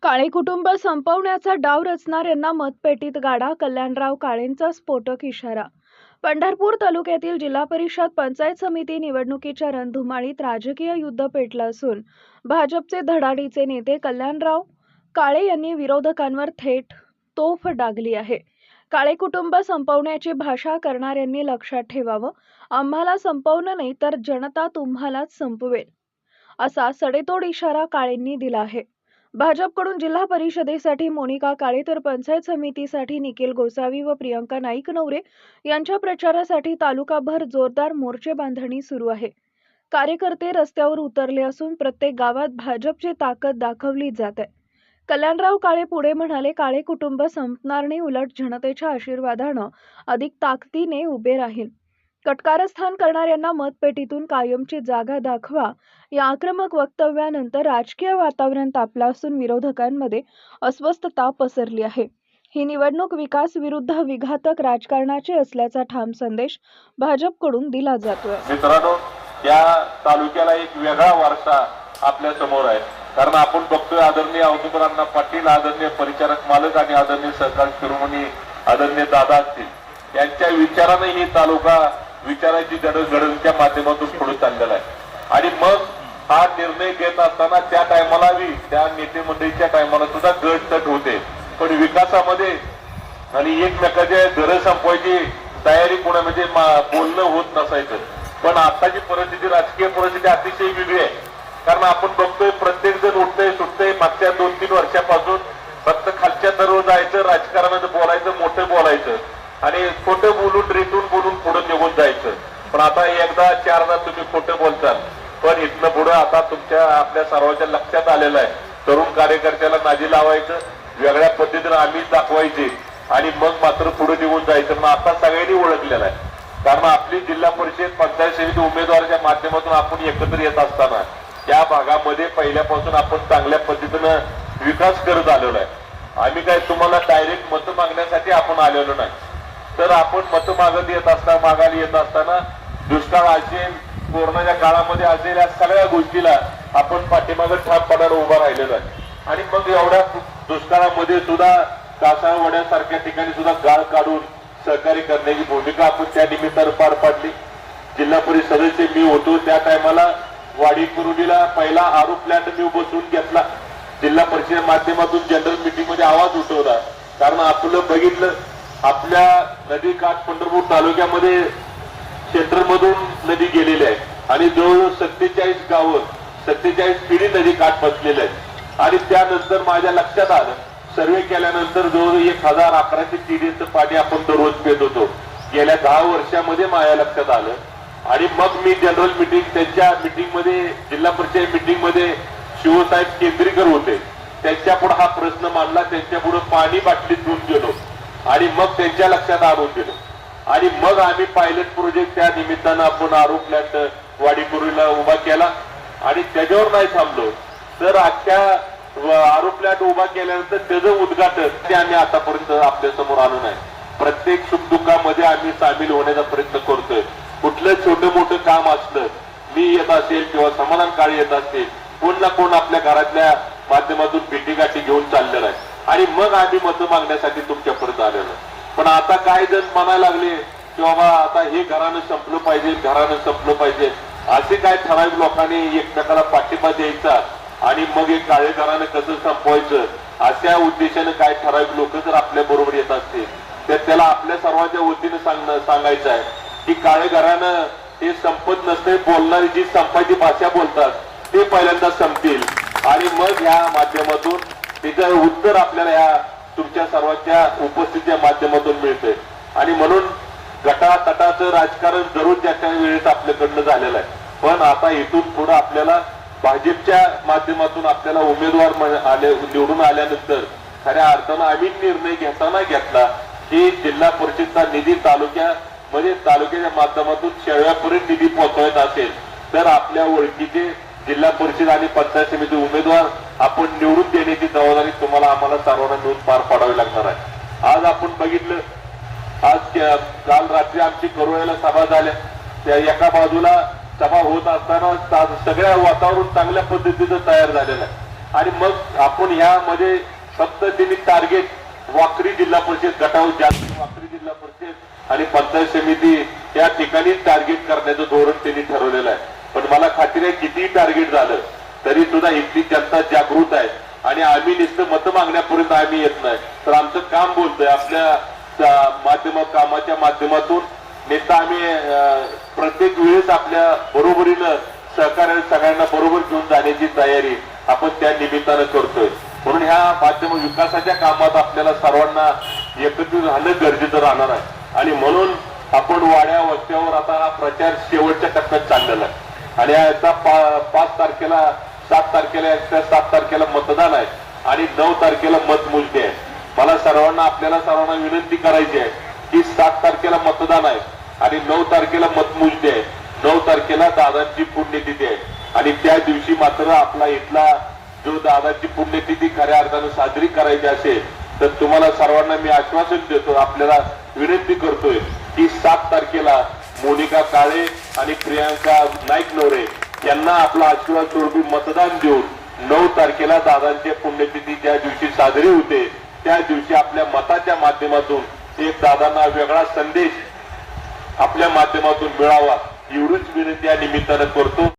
काळे कुटुंब संपवण्याचा डाव रचणाऱ्यांना मतपेटीत गाडा, कल्याणराव काळेंचा स्फोटक इशारा. पंढरपूर तालुक्यातील जिल्हा परिषद पंचायत समिती निवडणुकीच्या रणधुमाळीत राजकीय युद्ध पेटलं असून भाजपचे धडाडीचे नेते कल्याणराव काळे यांनी विरोधकांवर थेट तोफ डागली आहे. काळे कुटुंब संपवण्याची भाषा करणाऱ्यांनी लक्षात ठेवावं, आम्हाला संपवलं नाही तर जनता तुम्हालाच संपवेल, असा सडेतोड इशारा काळेंनी दिला आहे. भाजपकडून जिल्हा परिषदेसाठी मोनिका काळे तर पंचायत समितीसाठी निखिल गोसावी व प्रियंका नाईक नवरे यांच्या प्रचारासाठी तालुकाभर जोरदार मोर्चे बांधणी सुरू आहे. कार्यकर्ते रस्त्यावर उतरले असून प्रत्येक गावात भाजपची ताकद दाखवली जात आहे. कल्याणराव काळे पुढे म्हणाले, काळे कुटुंब संपणार नाही, उलट जनतेच्या आशीर्वादानं अधिक ताकदीने उभे राहील. कटकारस्थान करणाऱ्यांना मतपेटीतून कायमची जागा दाखवा, या आक्रमक वक्तव्यानंतर राजकीय वातावरण तापलं असून विरोधकांमध्ये अस्वस्थता पसरली आहे. ही निवडणूक विकास विरुद्ध विघातक राजकारणाची असल्याचा ठाम संदेश भाजपकडून दिला जातोय. मित्रांनो, या तालुक्याला एक वेगळा वारसा आपल्या समोर आहे. कारण आपण बघतोय आदरणीय औदुंबराव पाटील, आदरणीय परिचारक मालक आणि आदरणीय सहकारी शिरोमणी आदरणीय दादा असतील यांच्या विचाराने ही तालुका विचाराची जडणघडणीच्या माध्यमातून पुढे चाललेला आहे. आणि मग हा निर्णय घेत असताना त्या टायमाला त्या नेते मंडळीच्या टायमाला सुद्धा गटतट होते. पण विकासामध्ये आणि एकमेकाच्या घरं संपवायची तयारी पुणे म्हणजे बोलणं होत नसायचं. पण आताची परिस्थिती, राजकीय परिस्थिती अतिशय वेगळी आहे. कारण आपण बघतोय प्रत्येक जण उठतंय सुटतंय. मागच्या 2-3 वर्षापासून फक्त खालच्या दररोज जायचं, राजकारणात बोलायचं, मोठं बोलायचं आणि खोटं बोलून रेटून बोलून पुढे निघून जायचं. पण आता एकदा 4दा तुम्ही खोटं बोलताल. पण इथनं पुढे आता तुमच्या आपल्या सर्वांच्या लक्षात आलेलं आहे, तरुण कार्यकर्त्याला नादी लावायचं, वेगळ्या पद्धतीने आम्ही दाखवायचे आणि मग मात्र पुढे निघून जायचं. मग आता सगळ्यांनी ओळखलेलं आहे. कारण आपली जिल्हा परिषद पंचायत समिती उमेदवाराच्या माध्यमातून आपण एकत्र येत असताना त्या भागामध्ये पहिल्यापासून आपण चांगल्या पद्धतीनं विकास करत आलेलो आहे. आम्ही काय तुम्हाला डायरेक्ट मतं मागण्यासाठी आपण आलेलो नाही. तर आपण मतं मागायला येत असताना दुष्काळ असेल, कोरोनाच्या काळामध्ये असेल, या सगळ्या गोष्टीला आपण पाठीमागे ठामपणाने उभा राहिलेलो आहे. आणि मग एवढ्या दुष्काळामध्ये सुद्धा कासावड्यासारख्या ठिकाणी सुद्धा गाळ काढून सहकार्य करण्याची भूमिका आपण त्या निमित्तानं पार पाडली. जिल्हा परिषद सदस्य मी होतो त्या टायमाला वाडी कुरुडीला पहिला आरो प्लॅन्ट मी बसवून घेतला. जिल्हा परिषद माध्यमातून जनरल मीटिंग मध्ये आवाज उठवला. कारण आपलं बघितलं, आपल्या नदी काठ पंढरपूर तालुक्यामध्ये सेंट्रल मधून नदी गेलेली आहे आणि जवळजवळ 47 गावं, 47 पिढी नदी काठ बसलेले आहेत. आणि त्यानंतर माझ्या लक्षात आलं, सर्वे केल्यानंतर जवळजवळ 1011 टीडीचं पाणी आपण दररोज पेत होतो. गेल्या 10 वर्षामध्ये माझ्या लक्षात आलं. आणि मग मी जनरल मीटिंग, त्यांच्या मीटिंग मध्ये, जिल्हा परिषद मीटिंग मध्ये शिवसाहेब केंद्रीकर होते, त्यांच्या पुढे हा प्रश्न मांडला. त्यांच्या पुढे पाणी बाटलीत घेऊन गेलो आणि मग त्यांच्या लक्षात आणून दिलं. आणि मग आम्ही पायलट प्रोजेक्ट त्या निमित्तानं आपण आरो प्लॅन्ट वाडीपुरीला उभा केला. आणि त्याच्यावर नाही थांबलो तर अख्ख्या आरो प्लॅन्ट उभा केल्यानंतर त्याचं उद्घाटन ते आम्ही आतापर्यंत आपल्या समोर आलो नाही. प्रत्येक सुखदुःखामध्ये आम्ही सामील होण्याचा प्रयत्न करतोय. कुठलं छोटं मोठं काम असलं, मी येत असेल किंवा समाधान काळे येत असतील, कोण ना कोण आपल्या घरातल्या माध्यमातून भेटीगाठी घेऊन चाललेला आहे. आणि मग आम्ही मतं मागण्यासाठी तुमच्यापर्यंत आलेलो. पण आता काय जण म्हणायला लागले की बाबा आता हे घरानं संपलं पाहिजे, घरानं संपलं पाहिजे, असे काय ठराविक लोकांनी एकमेकाला पाठिंबा द्यायचा आणि मग हे काळे घरानं कसं संपवायचं, अशा उद्देशाने काय ठराविक लोक जर आपल्या बरोबर येत असतील तर त्याला आपल्या सर्वांच्या वतीने सांगायचं आहे की काळे घरानं हे संपत नसते. बोलणारी जी संपायची भाषा बोलतात ते पहिल्यांदा संपतील आणि मग ह्या माध्यमातून त्याचं उत्तर आपल्याला ह्या तुमच्या सर्वांच्या उपस्थितीच्या माध्यमातून मिळतंय. आणि म्हणून गटातटाचं राजकारण जरूर त्याच्या वेळेस आपल्याकडनं झालेलं आहे. पण आता इथून पुढे आपल्याला भाजपच्या माध्यमातून आपल्याला उमेदवार निवडून आल्यानंतर खऱ्या अर्थानं आम्ही निर्णय घेतला की जिल्हा परिषदचा निधी तालुक्याच्या माध्यमातून शेळव्यापर्यंत निधी पोहोचवायचा असेल तर आपल्या ओळखीचे जिल्हा परिषद आणि पंचायत समिती उमेदवार आपण निवडून देण्याची जबाबदारी तुम्हाला आम्हाला सर्वांना मिळून पार पाडावी लागणार आहे. आज आपण बघितलं, काल रात्री आमची करोळ्याला सभा झाल्या. त्या एका बाजूला सभा होत असताना सगळ्या वातावरण चांगल्या पद्धतीचं तयार झालेलं आहे. आणि मग आपण ह्यामध्ये फक्त त्यांनी टार्गेट वाकरी जिल्हा परिषद गटावर जास्त वाकरी जिल्हा परिषद आणि पंचायत समिती या ठिकाणी टार्गेट करण्याचं धोरण त्यांनी ठरवलेलं आहे. पण मला खात्री आहे कितीही टार्गेट झालं तरी सुद्धा इथली जनता जागृत आहे आणि आम्ही नुसतं मतं मागण्यापर्यंत आम्ही येत नाही. तर आमचं काम बोलतोय आपल्या कामाच्या माध्यमातून नेता आम्ही प्रत्येक वेळेस आपल्या बरोबरीनं सहकार्य सगळ्यांना बरोबर घेऊन जाण्याची तयारी आपण त्या निमित्तानं करतोय. म्हणून ह्या माध्यम विकासाच्या कामात आपल्याला सर्वांना एकत्रित राहणं गरजेचं राहणार आहे. आणि म्हणून आपण वाड्या वस्त्यावर आता हा प्रचार शेवटच्या टप्प्यात चाललेला आहे आणि याचा 5 तारखेला 7 तारखेला 7 तारखेला मतदान आहे आणि 9 तारखेला मतमोजणी आहे. मला आपल्याला सर्वांना विनंती करायची आहे की 7 तारखेला मतदान आहे आणि 9 तारखेला मतमोजणी आहे. 9 तारखेला दादांची पुण्यतिथी आहे आणि त्या दिवशी मात्र आपला इथला जो दादाची पुण्यतिथी खऱ्या अर्थानं साजरी करायची असेल तर तुम्हाला सर्वांना मी आश्वासन देतो, आपल्याला विनंती करतोय की 7 तारखेला मोनिका काळे आणि प्रियांका नाईक नवरे यांना आपला आशीर्वाद स्वरूपी मतदान देऊन 9 तारखेला दादांची पुण्यतिथी ज्या दिवशी साजरी होते त्या दिवशी आपल्या मताच्या माध्यमातून एक दादांना वेगळा संदेश आपल्या माध्यमातून मिळावा एवढीच विनंती या निमित्तानं करतो.